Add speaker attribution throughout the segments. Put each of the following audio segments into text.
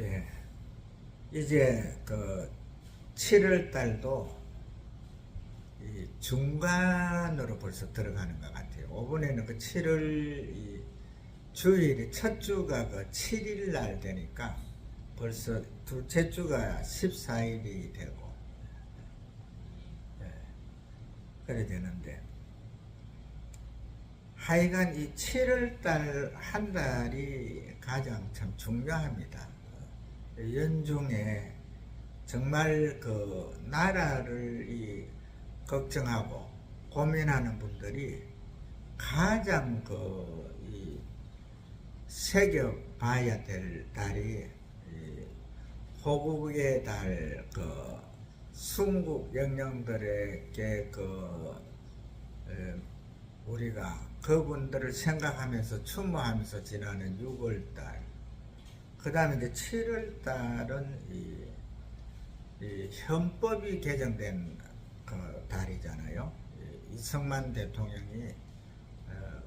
Speaker 1: 예, 이제 그 7월 달도 이 중간으로 벌써 들어가는 것 같아요. 이번에는 그 7월 주일이 첫 주가 그 7일 날 되니까 벌써 둘째 주가 14일이 되고, 예, 그래 되는데, 하여간 이 7월 달 한 달이 가장 참 중요합니다. 연중에 정말 그 나라를 걱정하고 고민하는 분들이 가장 이 새겨 봐야 될 달이 호국의 달, 순국 영령들에게 우리가 그분들을 생각하면서 추모하면서 지나는 6월달, 그 다음에 이제 7월달은 이 헌법이 개정된 그 달이잖아요. 이승만 대통령이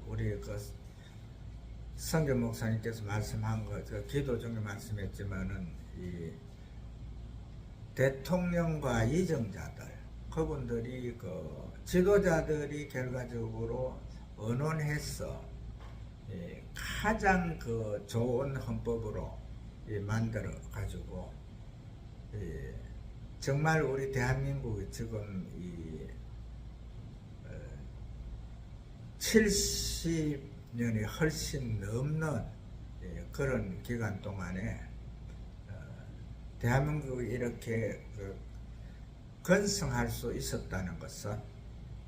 Speaker 1: 우리 그 성경 목사님께서 말씀한 거, 기도 중에 말씀했지만은 이 대통령과 이정자들, 그분들이 지도자들이 결과적으로 의논해서 가장 좋은 헌법으로 만들어 가지고 정말 우리 대한민국이 지금 70년이 훨씬 넘는 그런 기간 동안에 대한민국이 이렇게 건승할 수 있었다는 것은,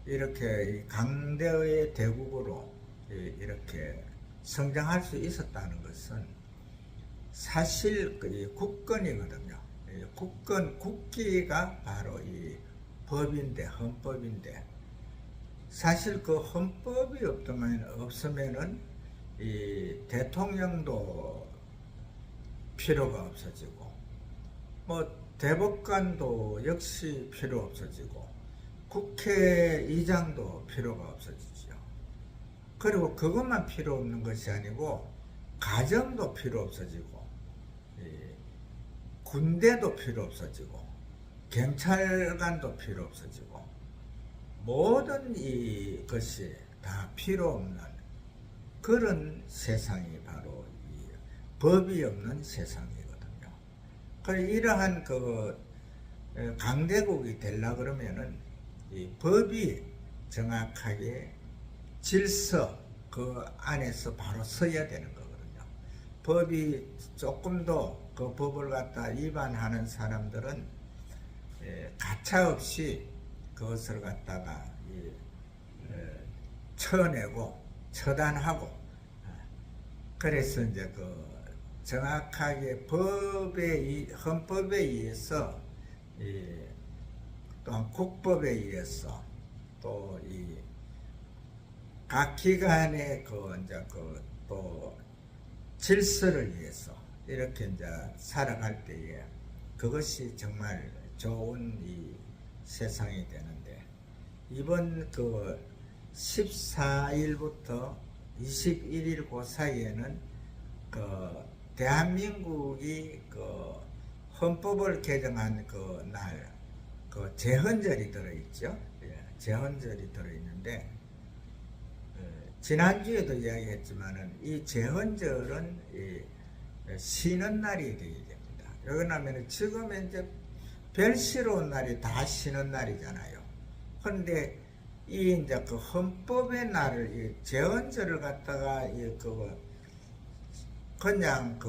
Speaker 1: 이렇게 강대의 대국으로 이렇게 성장할 수 있었다는 것은 사실 국권이거든요. 국기가 바로 이 법인데, 헌법인데, 사실 그 헌법이 없으면은 이 대통령도 필요가 없어지고, 대법관도 역시 필요 없어지고, 국회의장도 필요가 없어지죠. 그리고 그것만 필요 없는 것이 아니고 가정도 필요 없어지고, 군대도 필요 없어지고, 경찰관도 필요 없어지고, 모든 이것이 다 필요 없는 그런 세상이 바로 이 법이 없는 세상이거든요. 이러한 강대국이 되려고 그러면은 이 법이 정확하게 질서 그 안에서 바로 서야 되는 거거든요. 법이 조금 더 그 법을 갖다 위반하는 사람들은 가차없이 그것을 갖다가 쳐내고 처단하고, 그래서 이제 정확하게 헌법에 의해서, 또한 국법에 의해서, 또 각 기관의 또 질서를 위해서 이렇게 이제 살아갈 때에 그것이 정말 좋은 이 세상이 되는데, 이번 14일부터 21일 그 사이에는 대한민국이 헌법을 개정한 날, 제헌절이 들어있죠. 제헌절이 들어있는데, 지난주에도 이야기했지만은 이 제헌절은 쉬는 날이 되게 됩니다. 왜냐하면 지금 이제 별시로운 날이 다 쉬는 날이잖아요. 그런데 이제 헌법의 날을, 제헌절을 갖다가 그냥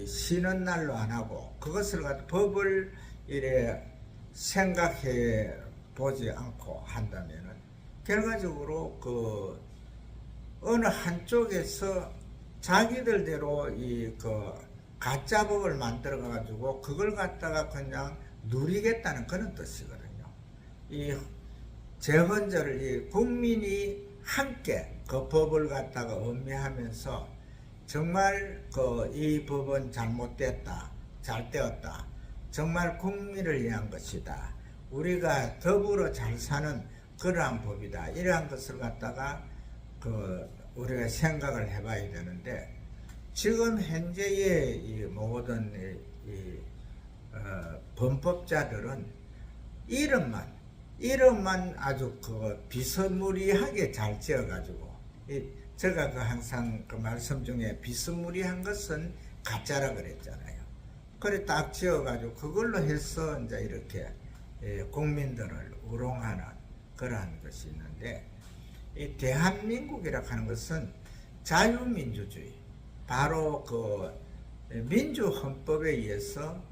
Speaker 1: 쉬는 날로 안 하고 그것을 갖다 법을 이래 생각해 보지 않고 한다면은 결과적으로 어느 한쪽에서 자기들대로 가짜법을 만들어 가지고 그걸 갖다가 그냥 누리겠다는 그런 뜻이거든요. 이 제헌절을 국민이 함께 그 법을 갖다가 음미하면서 정말 이 법은 잘못됐다, 잘되었다, 정말 국민을 위한 것이다, 우리가 더불어 잘 사는 그러한 법이다, 이러한 것을 갖다가 우리가 생각을 해봐야 되는데, 지금 현재의 이 모든 범법자들은 이름만 아주 그 비스무리하게 잘 지어가지고, 제가 그 항상 그 말씀 중에 비스무리한 것은 가짜라 그랬잖아요. 그래 딱 지어가지고 그걸로 해서 이제 이렇게 국민들을 우롱하는 그러한 것이 있는데, 이 대한민국이라 하는 것은 자유민주주의, 바로 그 민주헌법에 의해서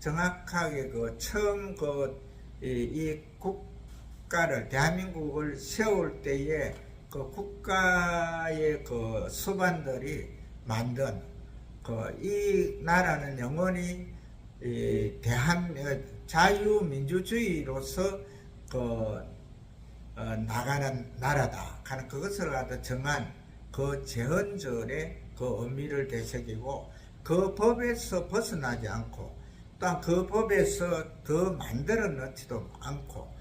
Speaker 1: 정확하게 그 처음 이 국가를, 대한민국을 세울 때에 그 국가의 그 수반들이 만든 이 나라는 영원히 자유민주주의로서 나가는 나라다 하는 그것을 갖다 정한 그 제헌절의 그 의미를 되새기고, 그 법에서 벗어나지 않고 또한 그 법에서 더 만들어 넣지도 않고,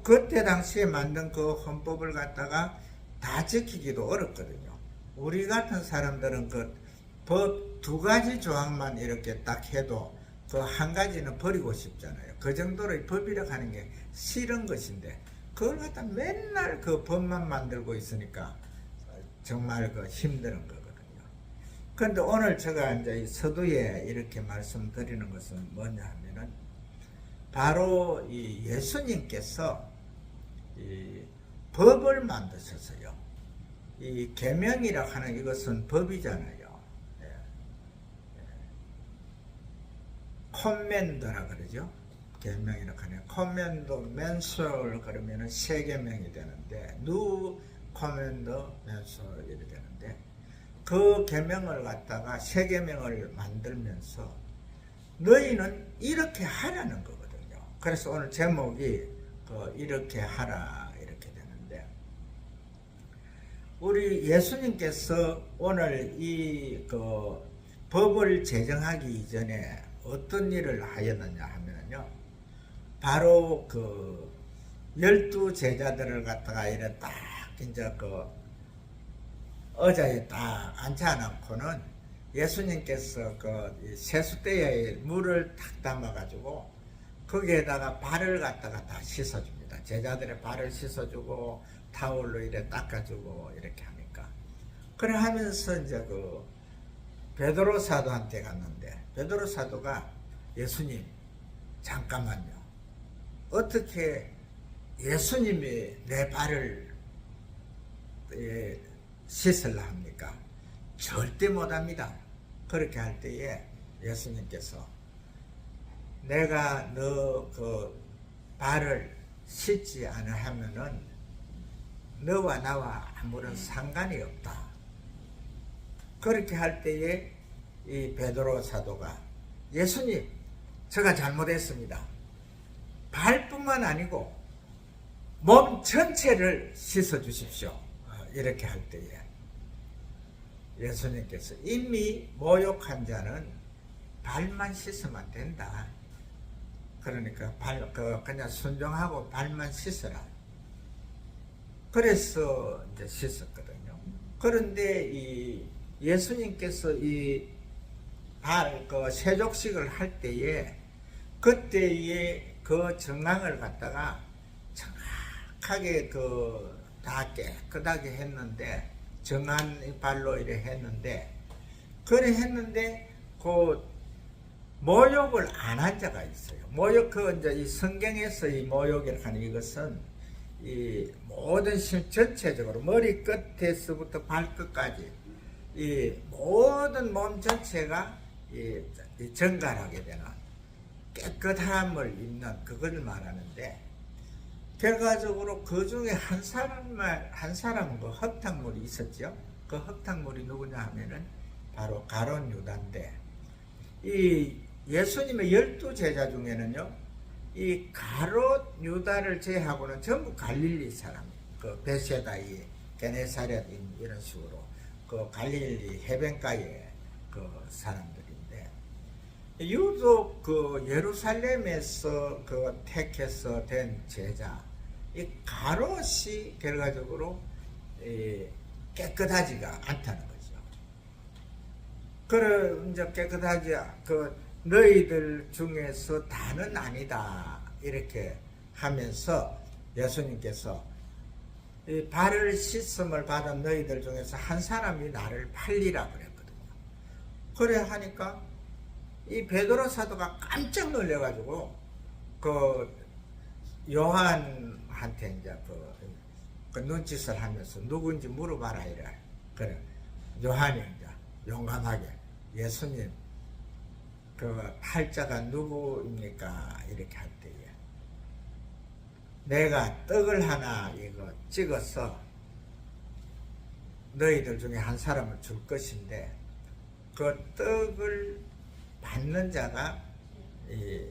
Speaker 1: 그때 당시에 만든 그 헌법을 갖다가 다 지키기도 어렵거든요. 우리 같은 사람들은 그 법 두 가지 조항만 이렇게 딱 해도 그 한 가지는 버리고 싶잖아요. 그 정도로 법이라고 하는 게 싫은 것인데, 그걸 갖다 맨날 그 법만 만들고 있으니까 정말 그 힘든 거거든요. 그런데 오늘 제가 이제 이 서두에 이렇게 말씀드리는 것은 뭐냐 하면은, 바로 이 예수님께서 이 법을 만드셔서요. 이 계명이라 하는 이것은 법이잖아요. 콤맨더라 그러죠. 계명이라 하는 콤맨더 맨솔 그러면은 세 계명이 되는데, 누 콤맨더 맨솔 이렇게 되는데, 그 계명을 갖다가 세 계명을 만들면서 너희는 이렇게 하라는 거거든요. 그래서 오늘 제목이 이렇게 하라 이렇게 되는데, 우리 예수님께서 오늘 이 법을 제정하기 이전에 어떤 일을 하였느냐 하면요, 바로 12 제자들을 갖다가 이래 딱 이제 의자에 딱 앉혀놓고는 예수님께서 세숫대에 물을 탁 담아가지고 거기에다가 발을 갖다가 다 씻어줍니다. 제자들의 발을 씻어주고 타올로 이래 닦아주고 이렇게 하니까. 그래 하면서 이제 베드로 사도한테 갔는데, 베드로 사도가 예수님 잠깐만요, 어떻게 예수님이 내 발을 씻으려 합니까? 절대 못합니다. 그렇게 할 때에 예수님께서 내가 너 발을 씻지 않아 하면은 너와 나와 아무런 상관이 없다. 그렇게 할 때에 이 베드로 사도가 예수님, 제가 잘못했습니다. 발뿐만 아니고 몸 전체를 씻어 주십시오. 이렇게 할 때에 예수님께서 이미 모욕한 자는 발만 씻으면 된다. 그러니까 그냥 순종하고 발만 씻어라. 그래서 이제 씻었거든요. 그런데 이 예수님께서 이 세족식을 할 때에 그때의 그 정황을 갖다가 정확하게 다 깨끗하게 했는데, 정한 발로 이래 했는데, 그래 했는데 모욕을 안 한 자가 있어요. 모욕 이제 이 성경에서 이 모욕이라고 하는 이것은 이 모든 전체적으로 머리 끝에서부터 발끝까지 이 모든 몸 전체가 이 정갈하게 되는 깨끗함을 입는 그걸 말하는데, 결과적으로 그 중에 한 사람은 그 흙탕물이 있었죠. 그 흙탕물이 누구냐 하면은 바로 가룟 유다인데, 이 예수님의 12 제자 중에는요, 이 가룟 유다를 제하고는 전부 갈릴리 사람, 베세다이, 게네사렛 이런 식으로 갈릴리 해변가의 사람들인데, 유독 예루살렘에서 택해서 된 제자, 이 가롯이 결과적으로 깨끗하지가 않다는 거죠. 그래 이제 깨끗하지 그 너희들 중에서 다는 아니다 이렇게 하면서 예수님께서 이 발을 씻음을 받은 너희들 중에서 한 사람이 나를 팔리라 그랬거든요. 그래 하니까 이 베드로 사도가 깜짝 놀래가지고 그 요한한테 이제 그 눈짓을 하면서 누군지 물어봐라 이래. 그래 요한이 이제 용감하게 예수님 그 팔자가 누구입니까 이렇게 할 때에 내가 떡을 하나 이거 찍어서 너희들 중에 한 사람을 줄 것인데 그 떡을 받는 자가 이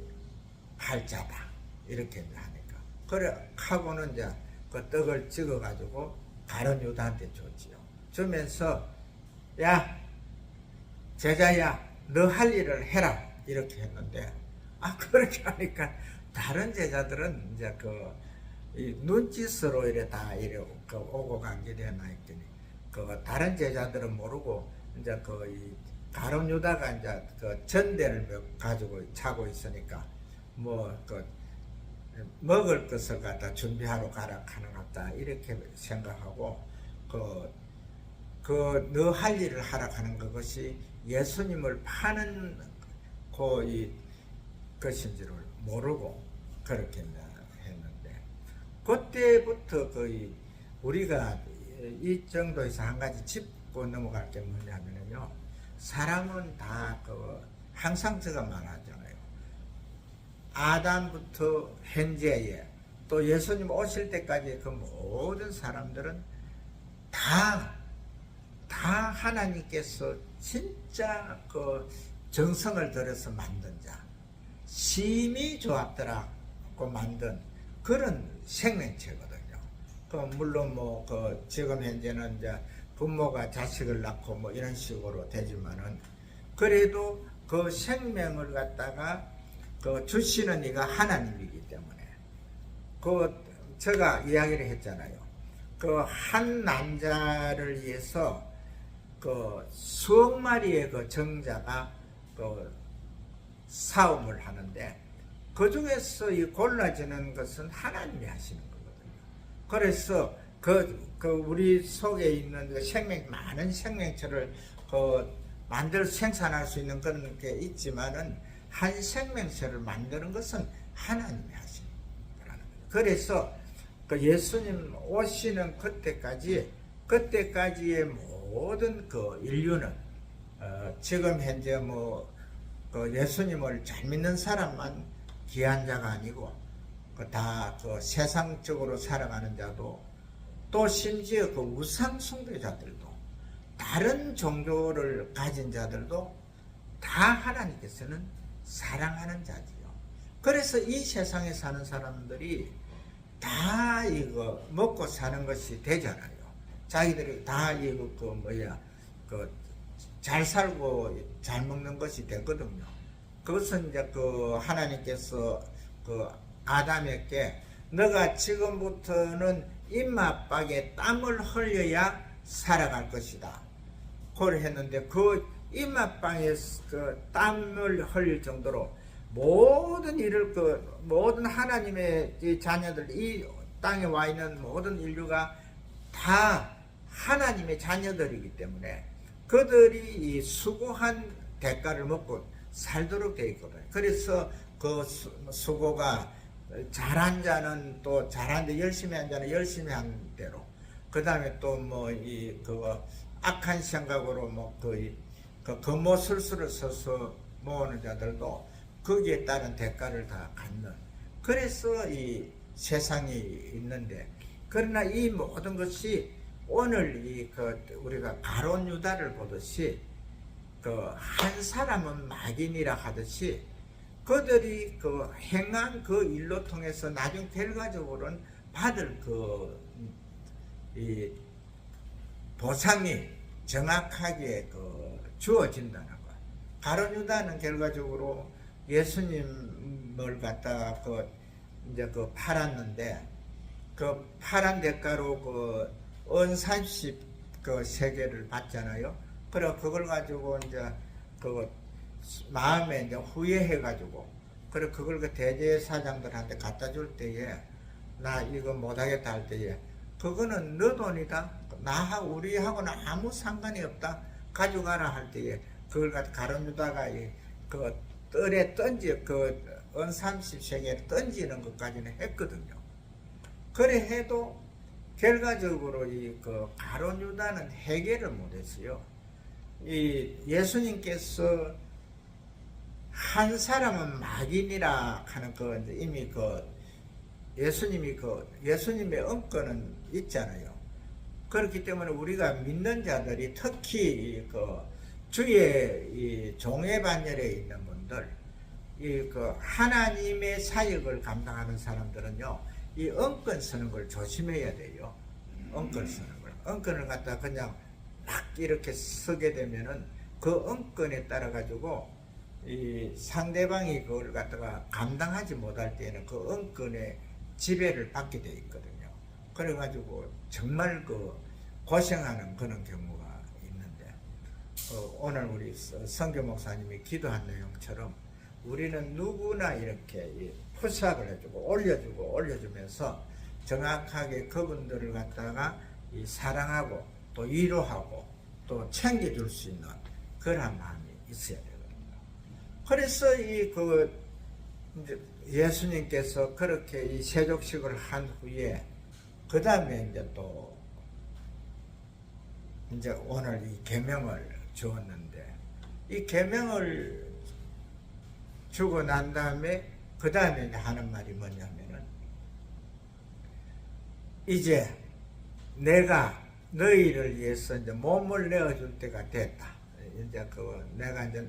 Speaker 1: 팔자다 이렇게 하니까 그래 하고는 이제 그 떡을 찍어 가지고 가룟 유다한테 줬지요. 주면서 야 제자야 너 할 일을 해라 이렇게 했는데 그렇게 하니까 다른 제자들은 이제 이 눈짓으로 이래 다 이래 오고 간 게 되나 했더니 다른 제자들은 모르고 이제 이 가룟 유다가 이제 전대를 가지고 차고 있으니까 먹을 것을 갖다 준비하러 가라 하는 것 같다 이렇게 생각하고 너 할 일을 하라 하는 그것이 예수님을 파는 것인지를 모르고 그렇게 했는데 그때부터 우리가 이 정도에서 한 가지 짚고 넘어갈 게 뭐냐면요 사람은 다 항상 제가 말하잖아요. 아담부터 현재에 또 예수님 오실 때까지 그 모든 사람들은 다 하나님께서 진짜 정성을 들여서 만든 자, 심히 조합더라고 만든 그런 생명체거든요. 물론 지금 현재는 이제 부모가 자식을 낳고 이런 식으로 되지만은 그래도 그 생명을 갖다가 주시는 이가 하나님이기 때문에 제가 이야기를 했잖아요. 한 남자를 위해서 수억 마리의 정자가 싸움을 하는데 그 중에서 이 골라지는 것은 하나님이 하시는 거거든요. 그래서 우리 속에 있는 많은 생명체를 생산할 수 있는 그런 게 있지만은 한 생명체를 만드는 것은 하나님이 하시는 거라는 거예요. 그래서 예수님 오시는 그때까지의 모든 인류는 지금 현재 예수님을 잘 믿는 사람만 귀한 자가 아니고 다 세상적으로 살아가는 자도 또 심지어 우상 숭배자들도 다른 종교를 가진 자들도 다 하나님께서는 사랑하는 자지요. 그래서 이 세상에 사는 사람들이 다 이거 먹고 사는 것이 되잖아요. 자기들이 다 이거 잘 살고 잘 먹는 것이 되거든요. 그것은 이제 하나님께서 아담에게 너가 지금부터는 입맛박에 땀을 흘려야 살아갈 것이다. 그걸 했는데 입맛방에 땀을 흘릴 정도로 모든 일을 모든 하나님의 이 자녀들 이 땅에 와 있는 모든 인류가 다 하나님의 자녀들이기 때문에 그들이 이 수고한 대가를 먹고 살도록 되어 있거든요. 그래서 수고가 잘한 자는 또 잘한데 열심히 한 자는 열심히 한 대로 그 다음에 또 악한 생각으로 거모술수를 써서 모으는 자들도 거기에 따른 대가를 다 갖는 그래서 이 세상이 있는데 그러나 이 모든 것이 오늘 우리가 가룟 유다를 보듯이 한 사람은 막인이라 하듯이 그들이 행한 일로 통해서 나중 결과적으로는 받을 이 보상이 정확하게 주어진다는 것. 가룟 유다는 결과적으로 예수님을 갖다가 이제 팔았는데 팔한 대가로 은 30 세계를 받잖아요. 그래 그걸 가지고 이제 그 마음에 이제 후회해가지고 그래 그걸 그 대제사장들한테 갖다 줄 때에 나 이거 못하겠다 할 때에 그거는 너 돈이다. 나하고 우리하고는 아무 상관이 없다. 가져가라 할 때에 그걸 갖다 가룟유다가 그 뜰에 그 은 30세겔 던지는 것까지는 했거든요. 그래 해도 결과적으로 그 가룟유다는 해결을 못했어요. 이 예수님께서 한 사람은 막인이라 하는 이미 예수님의恩권은 있잖아요. 그렇기 때문에 우리가 믿는 자들이 특히 주의 이 종의 반열에 있는 분들, 하나님의 사역을 감당하는 사람들은요, 이恩권 쓰는 걸 조심해야 돼요.恩권 쓰는 걸.恩권을 갖다 그냥 막 이렇게 쓰게 되면은 그恩권에 따라 가지고 이 상대방이 그걸 갖다가 감당하지 못할 때에는 그恩권의 지배를 받게 돼 있거든요. 그래가지고 정말 고생하는 그런 경우가 있는데, 오늘 우리 성교 목사님이 기도한 내용처럼 우리는 누구나 이렇게 푸시업을 해주고 올려주면서 정확하게 그분들을 갖다가 사랑하고 또 위로하고 또 챙겨줄 수 있는 그런 마음이 있어야 되거든요. 그래서 이제 예수님께서 그렇게 이 세족식을 한 후에 그 다음에 이제 오늘 이 계명을 주었는데, 이 계명을 주고 난 다음에 그 다음에 이제 하는 말이 뭐냐면은, 이제 내가 너희를 위해서 이제 몸을 내어줄 때가 됐다. 이제 내가 이제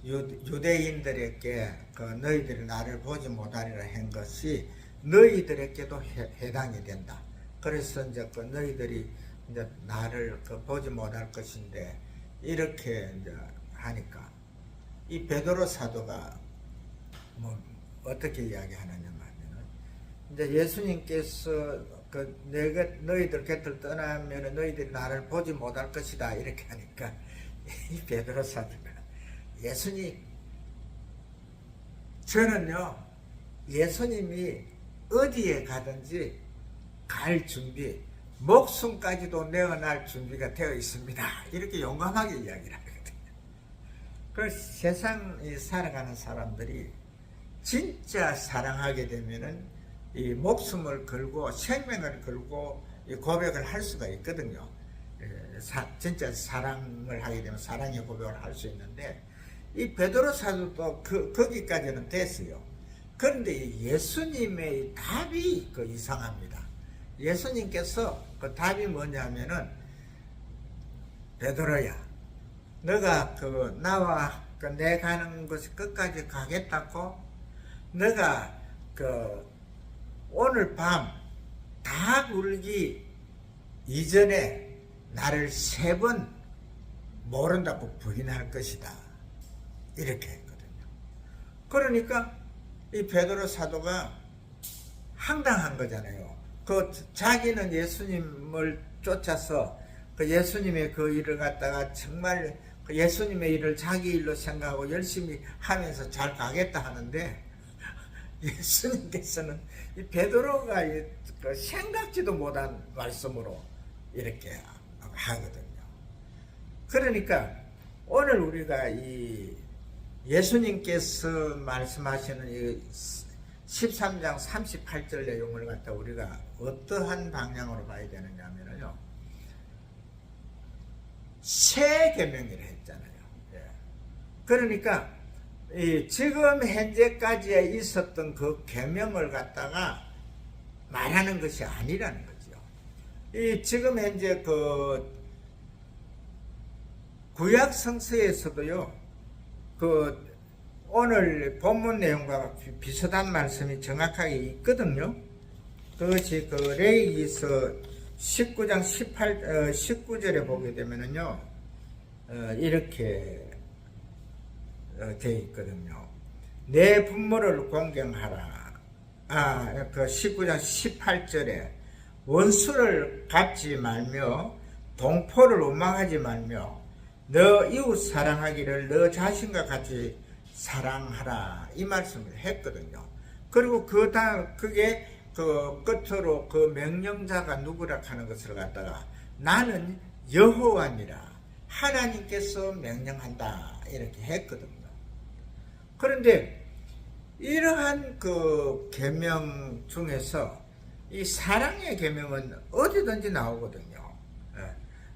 Speaker 1: 유대인들에게 너희들이 나를 보지 못하리라 한 것이 너희들에게도 해당이 된다. 그래서 이제 너희들이 이제 나를 보지 못할 것인데, 이렇게 이제 하니까 이 베드로 사도가 어떻게 이야기하느냐 하면은, 이제 예수님께서 내가 너희들 곁을 떠나면 너희들이 나를 보지 못할 것이다 이렇게 하니까 이 베드로 사도가 예수님, 저는요 예수님이 어디에 가든지 갈 준비, 목숨까지도 내어날 준비가 되어 있습니다 이렇게 용감하게 이야기를 하거든요. 그 세상에 살아가는 사람들이 진짜 사랑하게 되면은 이 목숨을 걸고 생명을 걸고 이 고백을 할 수가 있거든요. 진짜 사랑을 하게 되면 사랑의 고백을 할 수 있는데, 이 베드로 사도도 거기까지는 됐어요. 그런데 예수님의 답이 이상합니다. 예수님께서 그 답이 뭐냐면은, 베드로야, 너가 나와 내 가는 곳이 끝까지 가겠다고, 너가 오늘 밤 다 울기 이전에 나를 3번 모른다고 부인할 것이다 이렇게 했거든요. 그러니까 이 베드로 사도가 황당한 거잖아요. 자기는 예수님을 쫓아서 예수님의 그 일을 갖다가 정말 예수님의 일을 자기 일로 생각하고 열심히 하면서 잘 가겠다 하는데, 예수님께서는 이 베드로가 생각지도 못한 말씀으로 이렇게 하거든요. 그러니까 오늘 우리가 이 예수님께서 말씀하시는 이 13장 38절 내용을 갖다 우리가 어떠한 방향으로 봐야 되느냐면요, 새 계명이라 했잖아요. 그러니까 지금 현재까지 있었던 그 계명을 갖다가 말하는 것이 아니라는 거죠. 지금 현재 구약 성서에서도요, 오늘 본문 내용과 비슷한 말씀이 정확하게 있거든요. 그것이 레위기서 19장 19절에 보게 되면은요, 이렇게 되어 있거든요. 내 부모를 공경하라. 19장 18절에 원수를 갚지 말며 동포를 원망하지 말며 너 이웃 사랑하기를 너 자신과 같이 사랑하라 이 말씀을 했거든요. 그리고 그게 그 끝으로 그 명령자가 누구라 하는 것을 갖다가 나는 여호와니라 하나님께서 명령한다 이렇게 했거든요. 그런데 이러한 그 계명 중에서 이 사랑의 계명은 어디든지 나오거든요.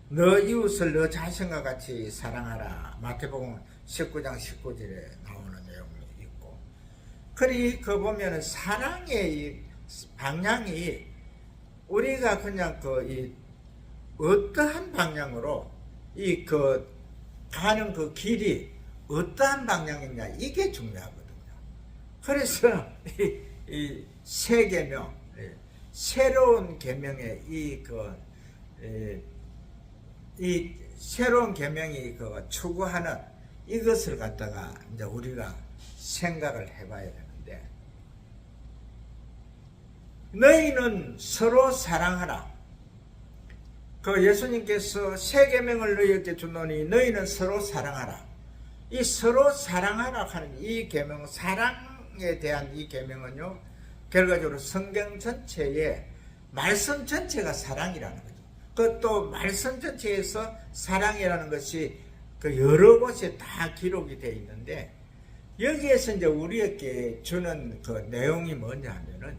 Speaker 1: 너 이웃을 너 자신과 같이 사랑하라. 마태복음 19장 19절에 나오는 내용이 있고. 그리고 보면은 사랑의 이 방향이 우리가 그냥 어떠한 방향으로 가는 그 길이 어떠한 방향이냐 이게 중요하거든요. 그래서 이 새 계명, 새로운 계명의 이 새로운 계명이 추구하는 이것을 갖다가 이제 우리가 생각을 해봐야 되는데, 너희는 서로 사랑하라. 그 예수님께서 새 계명을 너희에게 주노니 너희는 서로 사랑하라. 이 서로 사랑하라 하는 이 계명, 사랑에 대한 이 계명은요, 결과적으로 성경 전체에 말씀 전체가 사랑이라는 거죠. 그것도 말씀 전체에서 사랑이라는 것이 그 여러 곳에 다 기록이 되어 있는데, 여기에서 이제 우리에게 주는 그 내용이 뭐냐 하면은,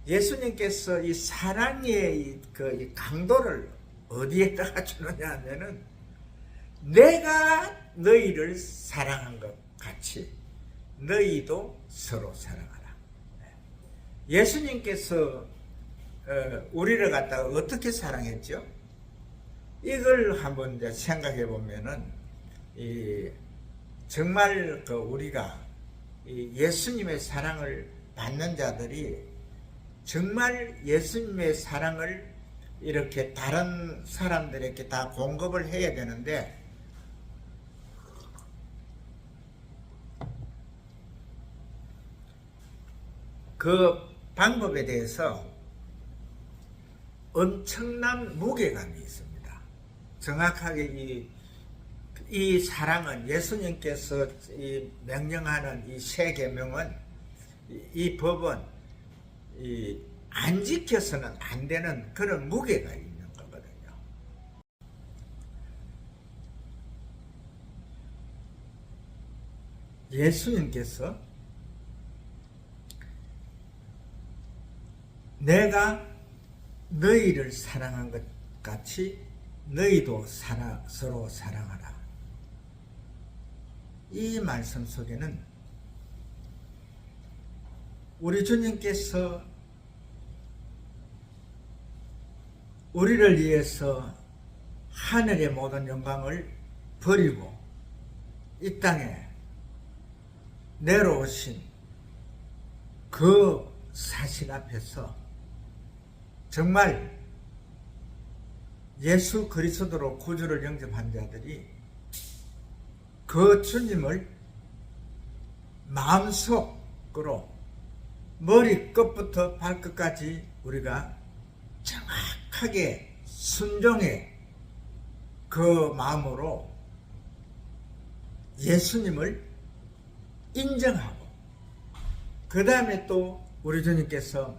Speaker 1: 예수님께서 이 사랑의 이 강도를 어디에다가 주느냐 하면은, 내가 너희를 사랑한 것 같이 너희도 서로 사랑하라. 예수님께서 우리를 갖다가 어떻게 사랑했죠? 이걸 한번 이제 생각해 보면은, 정말 우리가 예수님의 사랑을 받는 자들이 정말 예수님의 사랑을 이렇게 다른 사람들에게 다 공급을 해야 되는데, 그 방법에 대해서 엄청난 무게감이 있습니다. 정확하게 이 사랑은, 예수님께서 명령하는 이 새 계명은, 이 법은 안 지켜서는 안 되는 그런 무게가 있는 거거든요. 예수님께서 내가 너희를 사랑한 것 같이 너희도 서로 사랑하라. 이 말씀 속에는 우리 주님께서 우리를 위해서 하늘의 모든 영광을 버리고 이 땅에 내려오신 그 사실 앞에서 정말 예수 그리스도로 구주를 영접한 자들이 그 주님을 마음속으로 머리끝부터 발끝까지 우리가 정확하게 순종의 그 마음으로 예수님을 인정하고, 그 다음에 또 우리 주님께서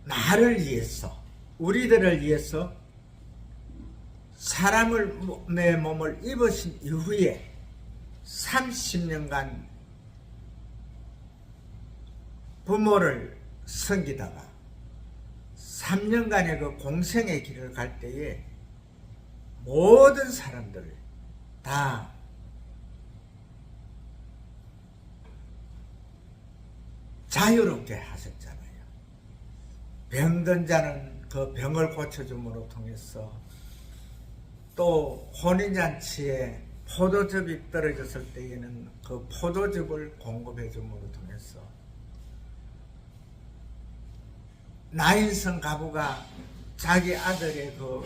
Speaker 1: 나를 위해서, 우리들을 위해서 사람의 몸을 입으신 이후에 30년간 부모를 섬기다가 3년간의 그 공생의 길을 갈 때에 모든 사람들을 다 자유롭게 하셨잖아요. 병든 자는 그 병을 고쳐줌으로 통해서, 또 혼인잔치에 포도즙이 떨어졌을 때에는 그 포도즙을 공급해 줌으로 통해서, 나인성 가부가 자기 아들의 그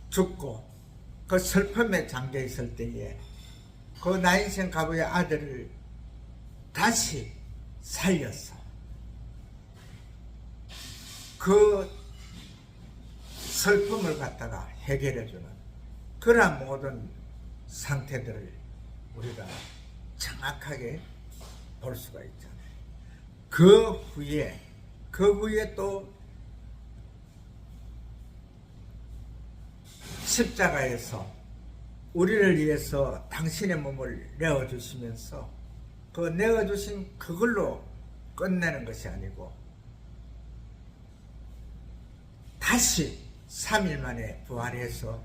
Speaker 1: 죽고 그 슬픔에 잠겨 있을 때에 그 나인성 가부의 아들을 다시 살려서 그 슬픔을 갖다가 해결해주는 그러한 모든 상태들을 우리가 정확하게 볼 수가 있잖아요. 그 후에 또 십자가에서 우리를 위해서 당신의 몸을 내어주시면서 그 내어주신 그걸로 끝내는 것이 아니고 다시 3일 만에 부활해서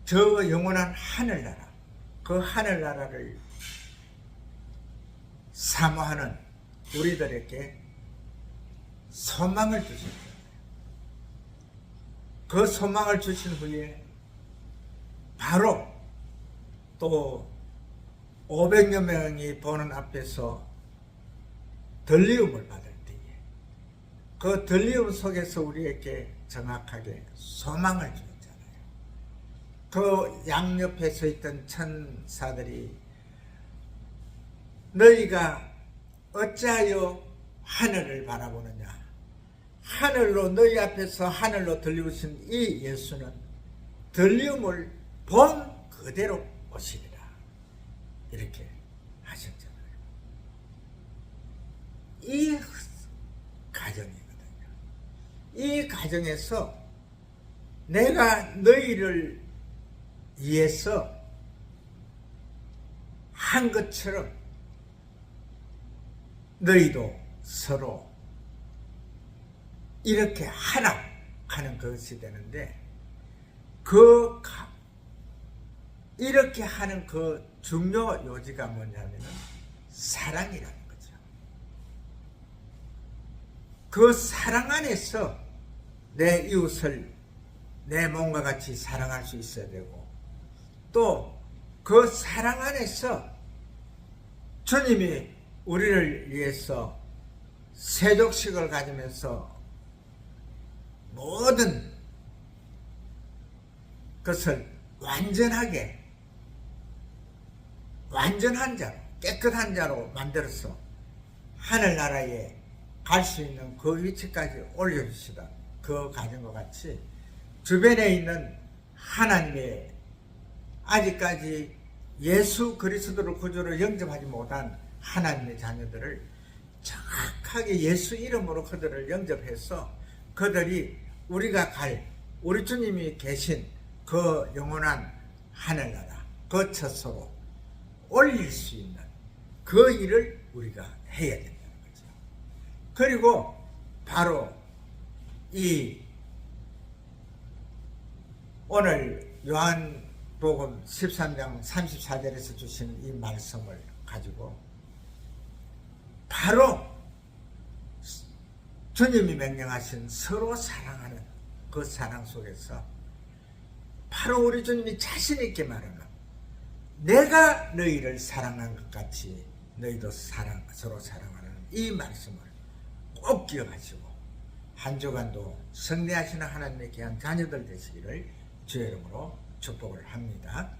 Speaker 1: 저 영원한 하늘나라, 그 하늘나라를 사모하는 우리들에게 소망을 주신 거예요. 그 소망을 주신 후에 바로 또 500여 명이 보는 앞에서 들리움을 받을 때에 그 들리움 속에서 우리에게 정확하게 소망을 주었잖아요. 그 양옆에 서 있던 천사들이 너희가 어찌하여 하늘을 바라보느냐, 하늘로 너희 앞에서 하늘로 들리우신 이 예수는 들리움을 본 그대로 오시리라 이렇게 하셨잖아요. 이 가정이거든요. 이 가정에서 내가 너희를 위해서 한 것처럼 너희도 서로 이렇게 하나 하는 것이 되는데 이렇게 하는 그 중요 요지가 뭐냐면 사랑이라는 거죠. 그 사랑 안에서 내 이웃을 내 몸과 같이 사랑할 수 있어야 되고 또 그 사랑 안에서 주님이 우리를 위해서 세족식을 가지면서 모든 것을 완전한 자로 깨끗한 자로 만들어서 하늘나라에 갈 수 있는 그 위치까지 올려주시다. 그 가정과 같이 주변에 있는 하나님의 아직까지 예수 그리스도를 구주로 영접하지 못한 하나님의 자녀들을 정확하게 예수 이름으로 그들을 영접해서 그들이 우리가 우리 주님이 계신 그 영원한 하늘나라 그 처소로 올릴 수 있는 그 일을 우리가 해야 된다는 거죠. 그리고 바로 이 오늘 요한복음 13장 34절에서 주시는 이 말씀을 가지고 바로 주님이 명령하신 서로 사랑하는 그 사랑 속에서 바로 우리 주님이 자신 있게 말하는 내가 너희를 사랑한 것 같이 너희도 서로 사랑하는 이 말씀을 꼭 기억하시고 한 주간도 승리하시는 하나님의 귀한 자녀들 되시기를 주의 이름으로 축복을 합니다.